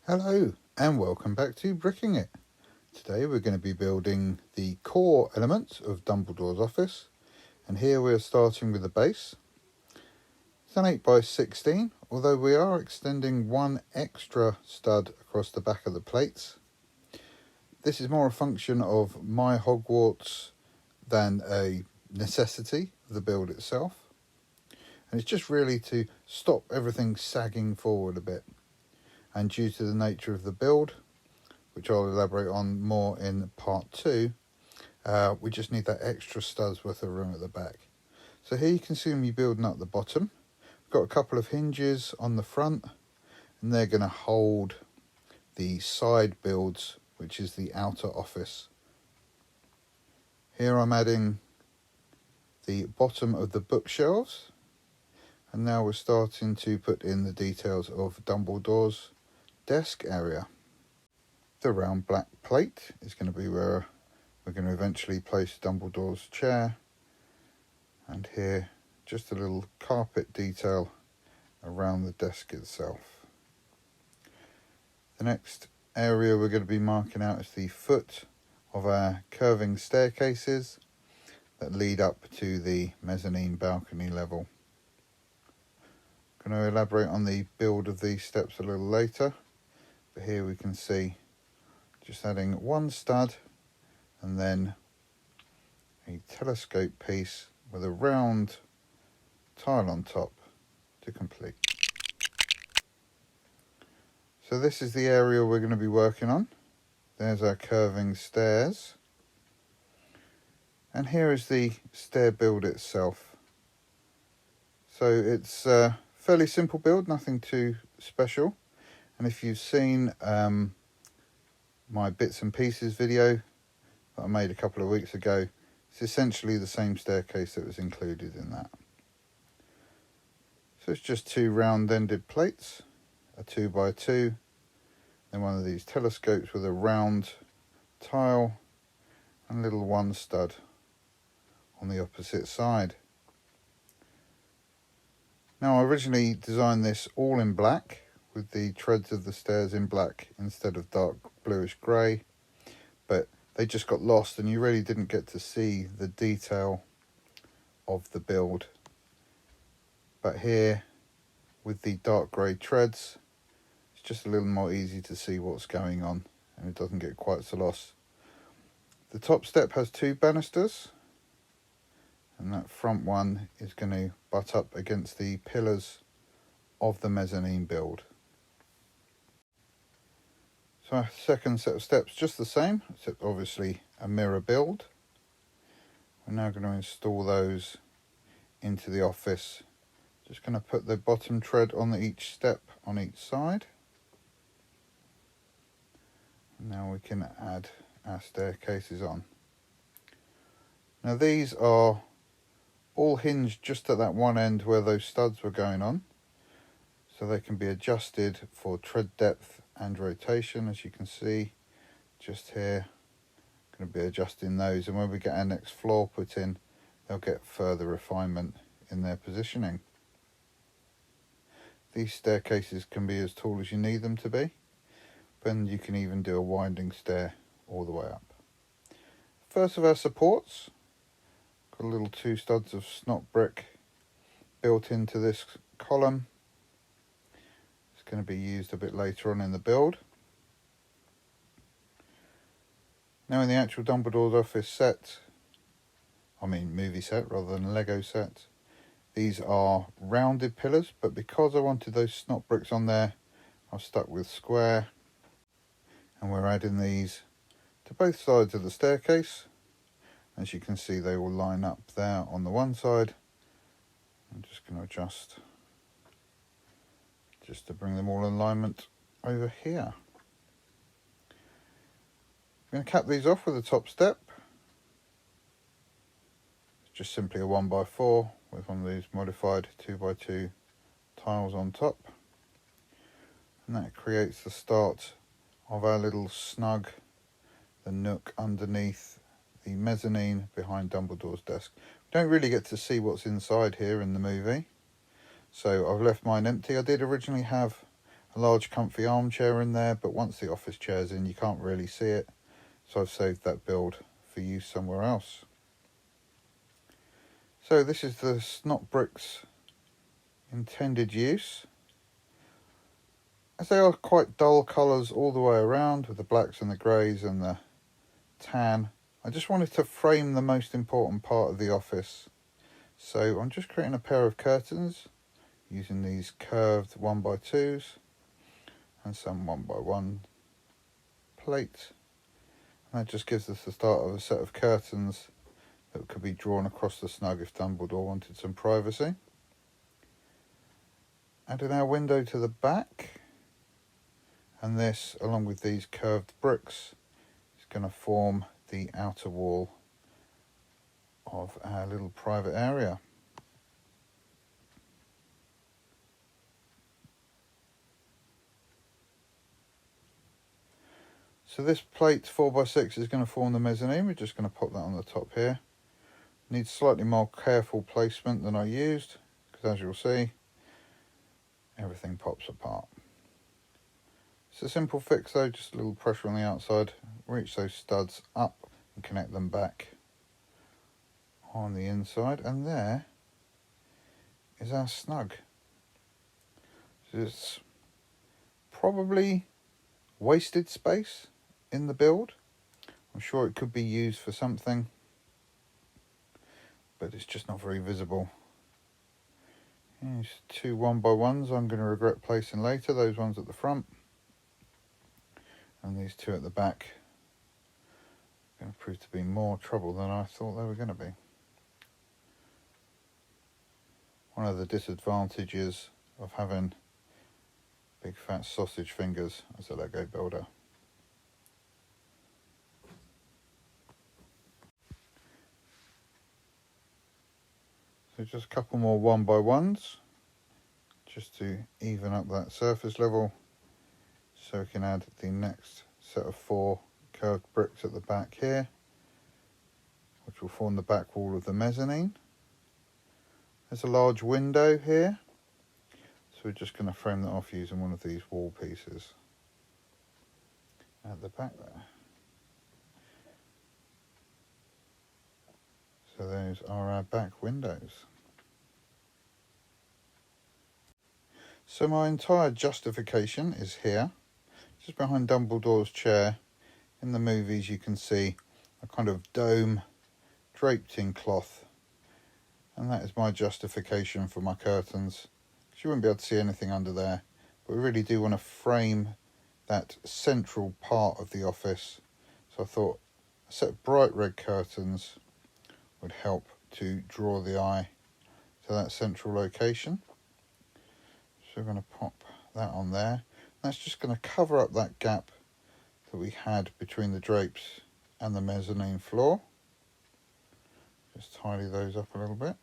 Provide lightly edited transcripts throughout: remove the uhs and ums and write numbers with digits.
Hello and welcome back to Bricking It. Today we're going to be building the core elements of Dumbledore's office, and here we're starting with the base. It's an 8x16, although we are extending one extra stud across the back of the plates. This is more a function of my Hogwarts than a necessity of the build itself, and it's just really to stop everything sagging forward a bit. And due to the nature of the build, which I'll elaborate on more in part 2, we just need that extra stud's worth of room at the back. So here you can see me building up the bottom. I've got a couple of hinges on the front, and they're going to hold the side builds, which is the outer office. Here I'm adding the bottom of the bookshelves, and now we're starting to put in the details of Dumbledore's desk area. The round black plate is going to be where we're going to eventually place Dumbledore's chair, and here just a little carpet detail around the desk itself. The next area we're going to be marking out is the foot of our curving staircases that lead up to the mezzanine balcony level. I'm going to elaborate on the build of these steps a little later, but here we can see just adding one stud and then a telescope piece with a round tile on top to complete. So this is the area we're going to be working on. There's our curving stairs, and here is the stair build itself. So it's a fairly simple build, nothing too special. And if you've seen my bits and pieces video that I made a couple of weeks ago, it's essentially the same staircase that was included in that. So it's just two round-ended plates, a 2x2, then one of these telescopes with a round tile and a little one stud on the opposite side. Now I originally designed this all in black, with the treads of the stairs in black instead of dark bluish grey, but they just got lost and you really didn't get to see the detail of the build. But here, with the dark grey treads, it's just a little more easy to see what's going on, and it doesn't get quite so lost. The top step has two banisters, and that front one is going to butt up against the pillars of the mezzanine build. So our second set of steps, just the same, except obviously a mirror build. We're now going to install those into the office. Just going to put the bottom tread on each step on each side. And now we can add our staircases on. Now these are all hinged just at that one end where those studs were going on, so they can be adjusted for tread depth and rotation. As you can see just here, I'm going to be adjusting those, and when we get our next floor put in, they'll get further refinement in their positioning. These staircases can be as tall as you need them to be, but you can even do a winding stair all the way up. First of our supports, got a little two studs of snot brick built into this column. It's going to be used a bit later on in the build. Now in the actual Dumbledore's office set, movie set rather than Lego set, these are rounded pillars, but because I wanted those snot bricks on there, I've stuck with square, and we're adding these to both sides of the staircase. As you can see, they will line up there on the one side. I'm just going to adjust just to bring them all in alignment over here. I'm going to cap these off with a top step. It's just simply a 1x4 with one of these modified 2x2 tiles on top. And that creates the start of our little snug, the nook underneath the mezzanine behind Dumbledore's desk. We don't really get to see what's inside here in the movie, so I've left mine empty. I did originally have a large comfy armchair in there, but once the office chair's in you can't really see it, so I've saved that build for use somewhere else. So this is the snot bricks intended use, as they are quite dull colours all the way around with the blacks and the greys and the tan. I just wanted to frame the most important part of the office, so I'm just creating a pair of curtains using these curved 1x2s and some 1x1 plates, and that just gives us the start of a set of curtains that could be drawn across the snug if Dumbledore wanted some privacy. Adding our window to the back, and this, along with these curved bricks, is going to form the outer wall of our little private area. So this plate 4x6 is going to form the mezzanine. We're just going to pop that on the top here. Needs slightly more careful placement than I used, because as you'll see, everything pops apart. It's a simple fix though, just a little pressure on the outside, reach those studs up and connect them back on the inside, and there is our snug. So it's probably wasted space in the build. I'm sure it could be used for something, but it's just not very visible. Here's two 1x1s I'm going to regret placing later, those ones at the front, and these two at the back are going to prove to be more trouble than I thought they were going to be. One of the disadvantages of having big fat sausage fingers as a Lego builder. So just a couple more 1x1s just to even up that surface level, so we can add the next set of 4 curved bricks at the back here, which will form the back wall of the mezzanine. There's a large window here, so we're just going to frame that off using one of these wall pieces at the back there. So those are our back windows. So my entire justification is here, just behind Dumbledore's chair. In the movies you can see a kind of dome draped in cloth, and that is my justification for my curtains, because you wouldn't be able to see anything under there, but we really do want to frame that central part of the office, so I thought a set of bright red curtains would help to draw the eye to that central location. So we're going to pop that on there. That's just going to cover up that gap that we had between the drapes and the mezzanine floor. Just tidy those up a little bit.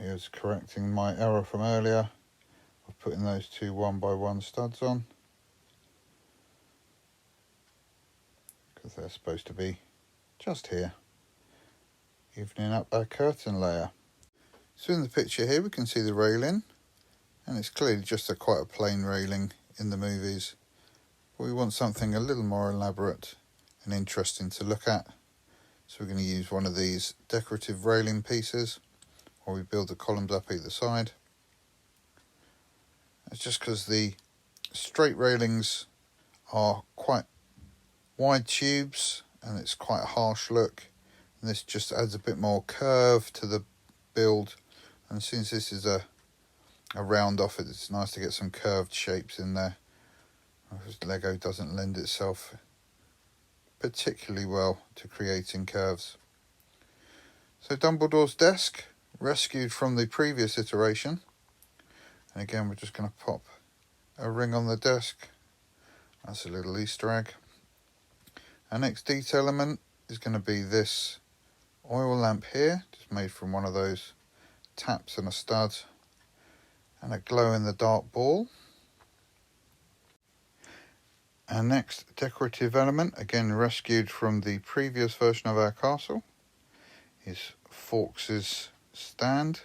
Here's correcting my error from earlier of putting those two 1x1 studs on, because they're supposed to be just here, evening up our curtain layer. So in the picture here we can see the railing, and it's clearly just quite a plain railing in the movies, but we want something a little more elaborate and interesting to look at, so we're going to use one of these decorative railing pieces while we build the columns up either side. It's just because the straight railings are quite wide tubes and it's quite a harsh look, and this just adds a bit more curve to the build, and since this is a round off, it's nice to get some curved shapes in there, because Lego doesn't lend itself particularly well to creating curves. So Dumbledore's desk, rescued from the previous iteration, and again we're just going to pop a ring on the desk. That's a little Easter egg. Our next detail element is going to be this oil lamp here, just made from one of those taps and a stud, and a glow-in-the-dark ball. Our next decorative element, again rescued from the previous version of our castle, is Fawkes's stand.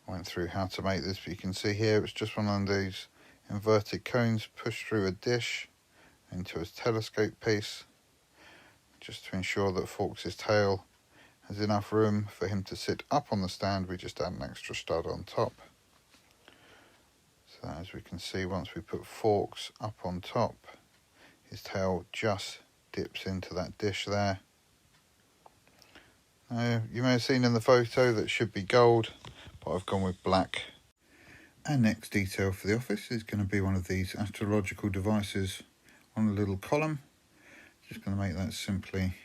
I went through how to make this, but you can see here it's just one of these inverted cones pushed through a dish into a telescope piece, just to ensure that Fawkes' tail has enough room for him to sit up on the stand. We just add an extra stud on top. So as we can see, once we put Fawkes up on top, his tail just dips into that dish there. Now, you may have seen in the photo that should be gold, but I've gone with black. Our next detail for the office is going to be one of these astrological devices on a little column. Just going to make that simply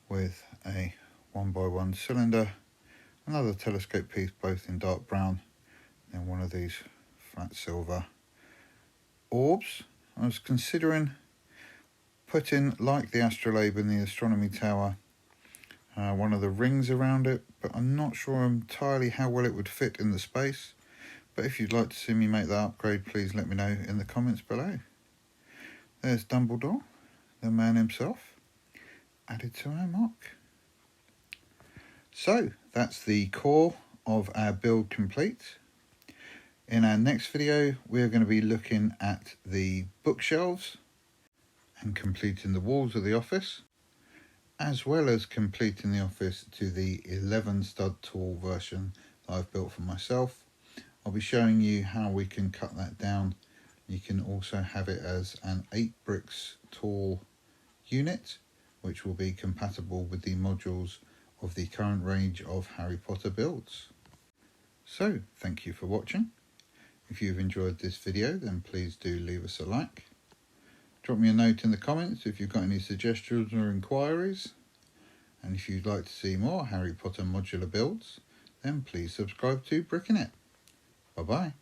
with a 1x1 cylinder, another telescope piece both in dark brown, and one of these flat silver orbs. I was considering putting, like the astrolabe in the astronomy tower, one of the rings around it, but I'm not sure entirely how well it would fit in the space. But if you'd like to see me make that upgrade, please let me know in the comments below. There's Dumbledore, the man himself, added to our mock. So that's the core of our build complete. In our next video, we're going to be looking at the bookshelves and completing the walls of the office, as well as completing the office to the 11 stud tall version that I've built for myself. I'll be showing you how we can cut that down. You can also have it as an 8 bricks tall unit, which will be compatible with the modules of the current range of Harry Potter builds. So, thank you for watching. If you've enjoyed this video, then please do leave us a like. Drop me a note in the comments if you've got any suggestions or inquiries. And if you'd like to see more Harry Potter modular builds, then please subscribe to Bricking It. Bye bye.